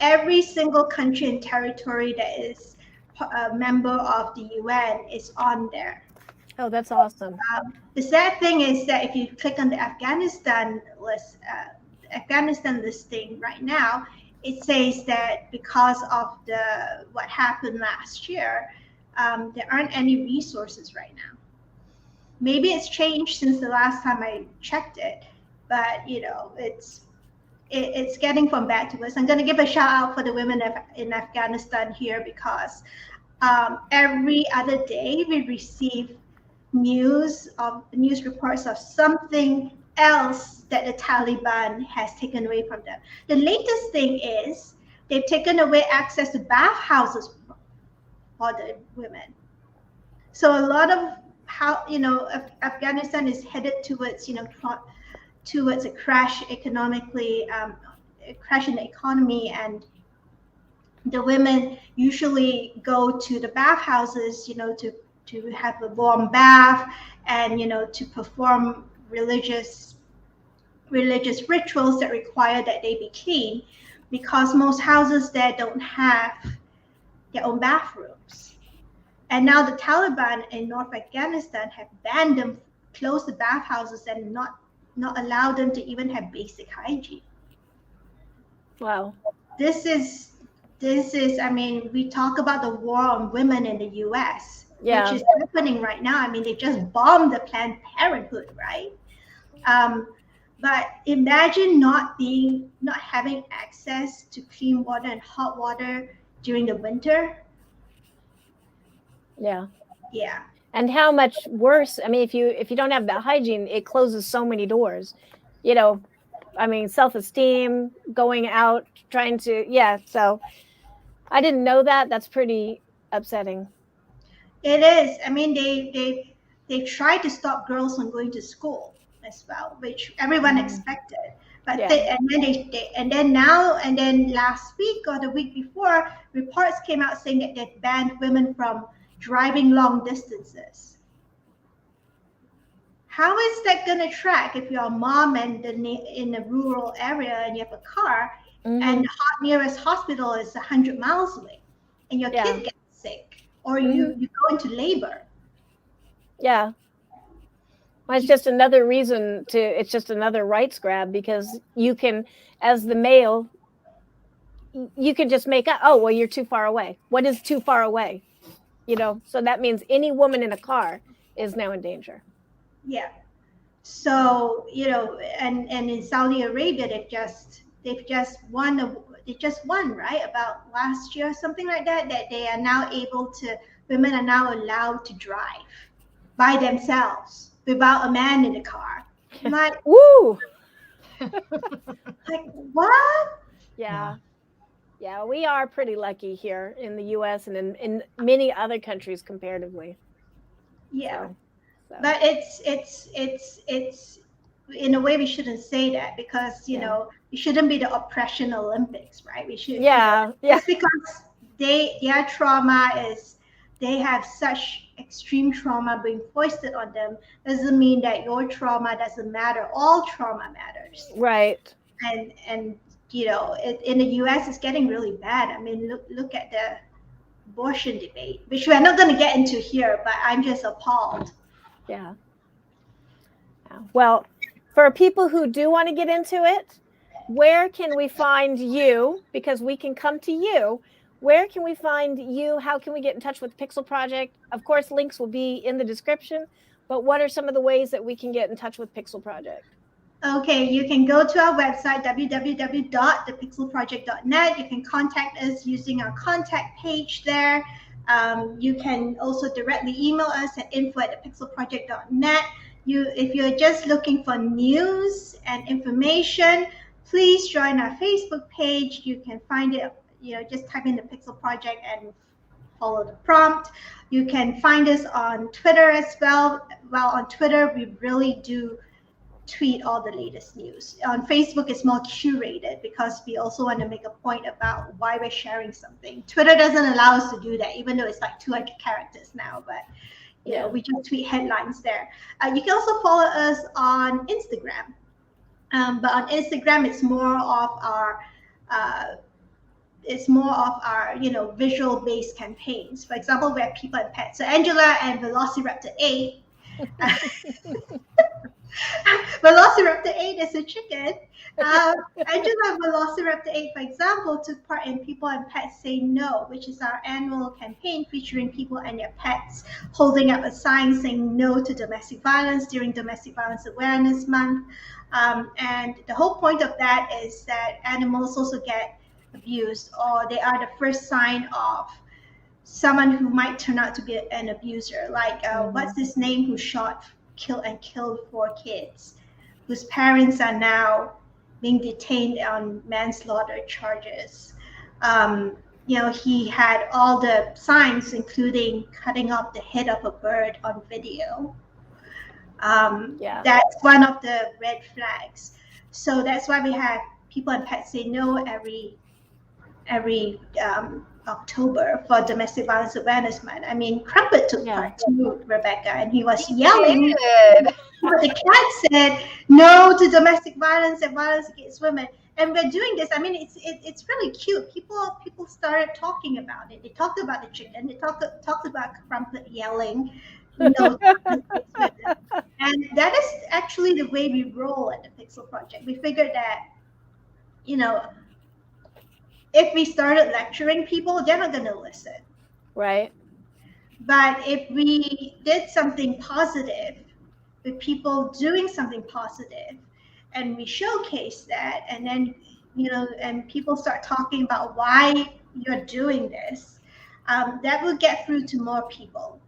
every single country and territory that is a member of the UN is on there. Oh, that's awesome. The sad thing is that if you click on the Afghanistan listing right now, it says that because of what happened last year, there aren't any resources right now. Maybe it's changed since the last time I checked it, but it's getting from bad to worse. I'm going to give a shout out for the women in Afghanistan here, because every other day we receive news reports of something else that the Taliban has taken away from them. The latest thing is they've taken away access to bathhouses for the women. So a lot of Afghanistan is headed towards a crash economically, a crash in the economy, and the women usually go to the bathhouses, to have a warm bath and to perform religious rituals that require that they be clean, because most houses there don't have their own bathrooms. And now the Taliban in North Afghanistan have banned them, closed the bathhouses, and not allow them to even have basic hygiene. Wow. This is, we talk about the war on women in the US, which is happening right now. They just bombed the Planned Parenthood, right? But imagine not having access to clean water and hot water during the winter. Yeah. Yeah. And how much worse, I mean, if you don't have that hygiene, it closes so many doors. You know, I mean, self-esteem, going out, trying to, yeah. So I didn't know that. That's pretty upsetting. It is. I mean, they try to stop girls from going to school as well, which everyone expected. But Yeah. and then now and then last week or the week before, reports came out saying that they banned women from driving long distances. How is that going to track if you're a mom and in a rural area and you have a car and the nearest hospital is 100 miles away and your kid gets sick or you go into labor? Yeah. Well, it's just another reason to, it's just another rights grab, because you can, as the male, you can just make up, oh, well, you're too far away. What is too far away? You know, so that means any woman in a car is now in danger. Yeah. So, you know, and in Saudi Arabia, they've just won, right? About last year, something like that, that they are now women are now allowed to drive by themselves without a man in the car. Like, woo! like what? Yeah. Yeah, we are pretty lucky here in the US and in many other countries comparatively. Yeah. So. But it's in a way we shouldn't say that, because you know it shouldn't be the oppression Olympics, right? We should just because their trauma is, they have such extreme trauma being foisted on them, doesn't mean that your trauma doesn't matter. All trauma matters, right? And you know, in the US it's getting really bad. I mean, look at the abortion debate, which we're not going to get into here, but I'm just appalled. Yeah. Well, for people who do want to get into it, where can we find you? Because we can come to you. Where can we find you? How can we get in touch with the Pixel Project? Of course, links will be in the description, but what are some of the ways that we can get in touch with Pixel Project? Okay, you can go to our website, www.thepixelproject.net. You can contact us using our contact page there. You can also directly email us at info@thepixelproject.net. If you're just looking for news and information, please join our Facebook page. You can find it, you know, just type in the Pixel Project and follow the prompt. You can find us on Twitter as well. Well, on Twitter, we really do tweet all the latest news. On Facebook, it's more curated because we also want to make a point about why we're sharing something. Twitter doesn't allow us to do that, even though it's like 200 characters now, but you know, we just tweet headlines there. You can also follow us on Instagram, but on Instagram, it's more of our you know, visual-based campaigns. For example, we have People and Pets. So Angela and Velociraptor 8. Velociraptor 8 is a chicken. Angela and Velociraptor 8, for example, took part in People and Pets Say No, which is our annual campaign featuring people and their pets holding up a sign saying no to domestic violence during Domestic Violence Awareness Month. And the whole point of that is that animals also get abused, or they are the first sign of someone who might turn out to be an abuser. Like, what's his name who killed 4 kids, whose parents are now being detained on manslaughter charges. You know, he had all the signs, including cutting off the head of a bird on video. That's one of the red flags. So that's why we have People and Pets Say No every October for Domestic Violence Awareness Month. I mean, Crumpet took part too, Rebecca, and he was yelling. But the cat said no to domestic violence and violence against women. And we're doing this. I mean, it's really cute. People started talking about it. They talked about the chicken. They talked about Crumpet yelling no. And that is actually the way we roll at the Pixel Project. We figured that, you know, if we started lecturing people, they're not going to listen. Right. But if we did something positive, with people doing something positive, and we showcase that, and then and people start talking about why you're doing this, that will get through to more people.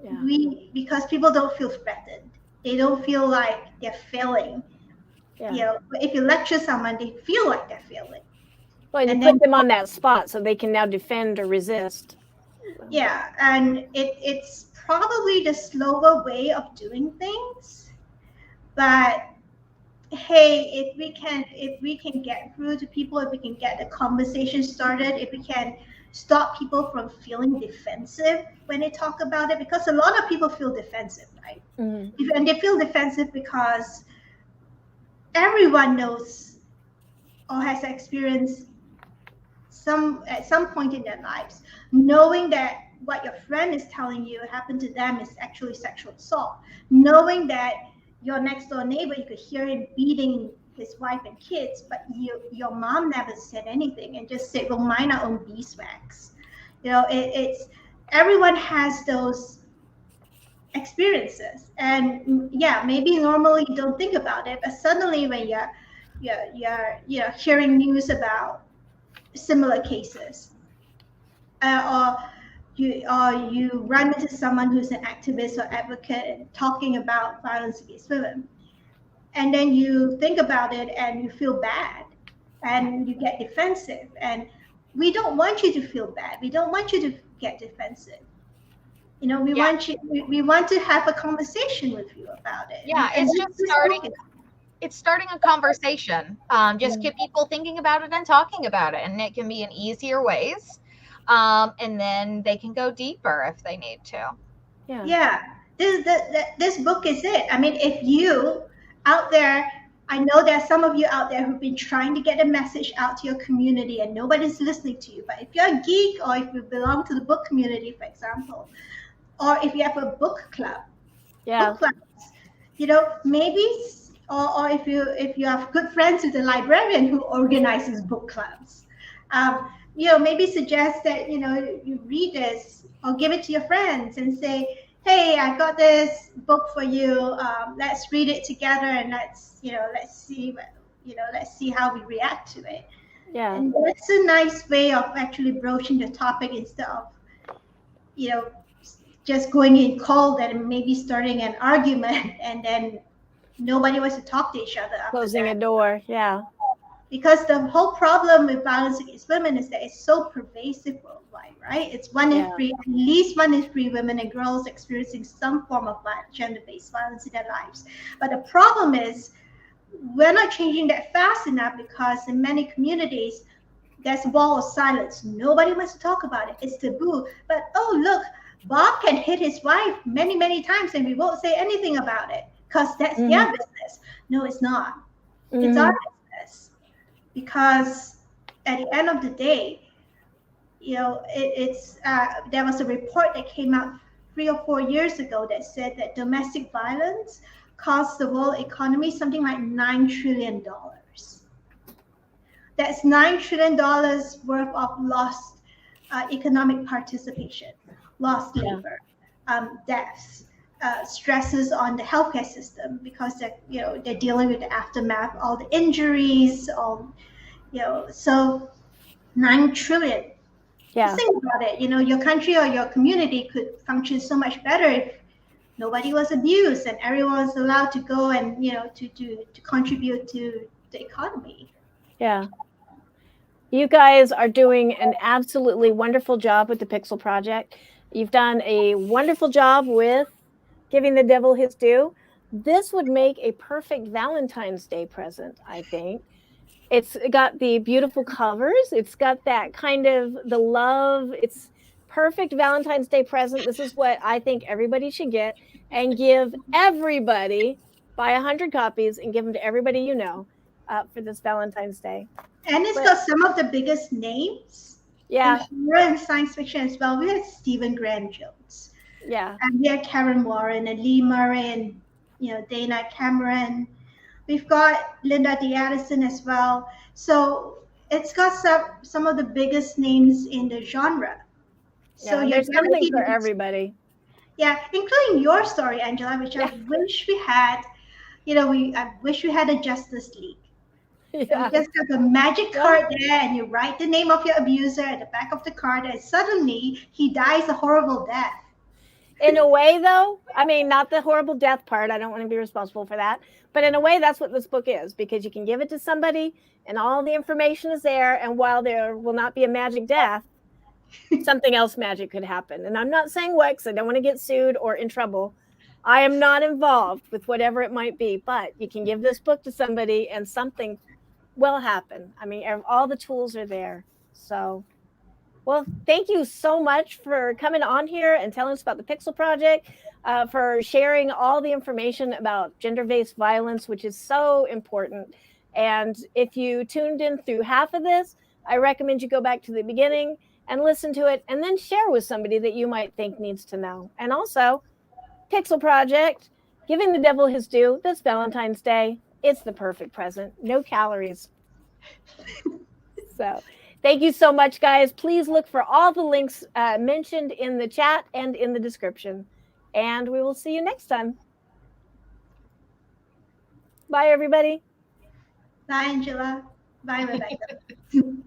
Yeah. Because people don't feel threatened, they don't feel like they're failing. Yeah. But if you lecture someone, they feel like they're failing. Well, you And put then them on that spot so they can now defend or resist. yeah, and it's probably the slower way of doing things, but hey, if we can get through to people, if we can get the conversation started, if we can stop people from feeling defensive when they talk about it, because a lot of people feel defensive, right? Mm-hmm. And they feel defensive because everyone knows or has experienced at some point in their lives, knowing that what your friend is telling you happened to them is actually sexual assault, knowing that your next door neighbor, you could hear him beating his wife and kids, but your mom never said anything and just said, "Well, mind our own beeswax." It's everyone has those experiences, and yeah, maybe normally you don't think about it, but suddenly when you're hearing news about similar cases, or you run into someone who's an activist or advocate and talking about violence against women, and then you think about it and you feel bad and you get defensive, and we don't want you to feel bad, we don't want you to get defensive. We want to have a conversation with you about it. Yeah, and it's just starting a conversation. Just get people thinking about it and talking about it, and it can be in easier ways. And then they can go deeper if they need to. Yeah, this book is it. I mean, if you out there, I know there's some of you out there who've been trying to get a message out to your community and nobody's listening to you. But if you're a geek, or if you belong to the book community, for example, or if you have a book club, book clubs, maybe, or if you have good friends with a librarian who organizes book clubs, maybe suggest that you read this or give it to your friends and say, "Hey, I got this book for you. Let's read it together, and let's see how we react to it." Yeah. And that's a nice way of actually broaching the topic instead of just going in cold and maybe starting an argument and then nobody wants to talk to each other. Closing a door. Yeah. Because the whole problem with violence against women is that it's so pervasive worldwide, right? It's at least 1 in 3 women and girls experiencing some form of gender-based violence in their lives. But the problem is we're not changing that fast enough, because in many communities, there's a wall of silence. Nobody wants to talk about it. It's taboo. But, oh, look, Bob can hit his wife many, many times and we won't say anything about it because that's their business. No, it's not. It's our business. Because at the end of the day, there was a report that came out 3 or 4 years ago that said that domestic violence costs the world economy something like $9 trillion. That's $9 trillion worth of lost economic participation, lost labor, deaths, stresses on the healthcare system because they're dealing with the aftermath, all the injuries, so $9 trillion. Yeah. Just think about it. Your country or your community could function so much better if nobody was abused and everyone was allowed to go and to contribute to the economy. Yeah. You guys are doing an absolutely wonderful job with the Pixel Project. You've done a wonderful job with giving the devil his due. This would make a perfect Valentine's Day present, I think. It's got the beautiful covers. It's got that kind of the love. It's perfect Valentine's Day present. This is what I think everybody should get, and give everybody, buy 100 copies and give them to everybody for this Valentine's Day. And it's got some of the biggest names. Yeah. We're in science fiction as well. We had Stephen Graham Jones. Yeah. And we had Karen Warren and Lee Murray and Dana Cameron. We've got Linda D. Addison as well. So it's got some of the biggest names in the genre. So there's something for everybody. Yeah, including your story, Angela, which I wish we had I wish we had a Justice League. Yeah. You just have a magic card there, and you write the name of your abuser at the back of the card, and suddenly he dies a horrible death. In a way, though, I mean, not the horrible death part. I don't want to be responsible for that. But in a way, that's what this book is, because you can give it to somebody and all the information is there. And while there will not be a magic death, something else magic could happen. And I'm not saying what, because I don't want to get sued or in trouble. I am not involved with whatever it might be, but you can give this book to somebody and something will happen. I mean, all the tools are there. So, well, thank you so much for coming on here and telling us about the Pixel Project, for sharing all the information about gender-based violence, which is so important. And if you tuned in through half of this, I recommend you go back to the beginning and listen to it and then share with somebody that you might think needs to know. And also, Pixel Project, giving the devil his due this Valentine's Day. It's the perfect present. No calories. So thank you so much, guys. Please look for all the links mentioned in the chat and in the description. And we will see you next time. Bye, everybody. Bye, Angela. Bye, Rebecca.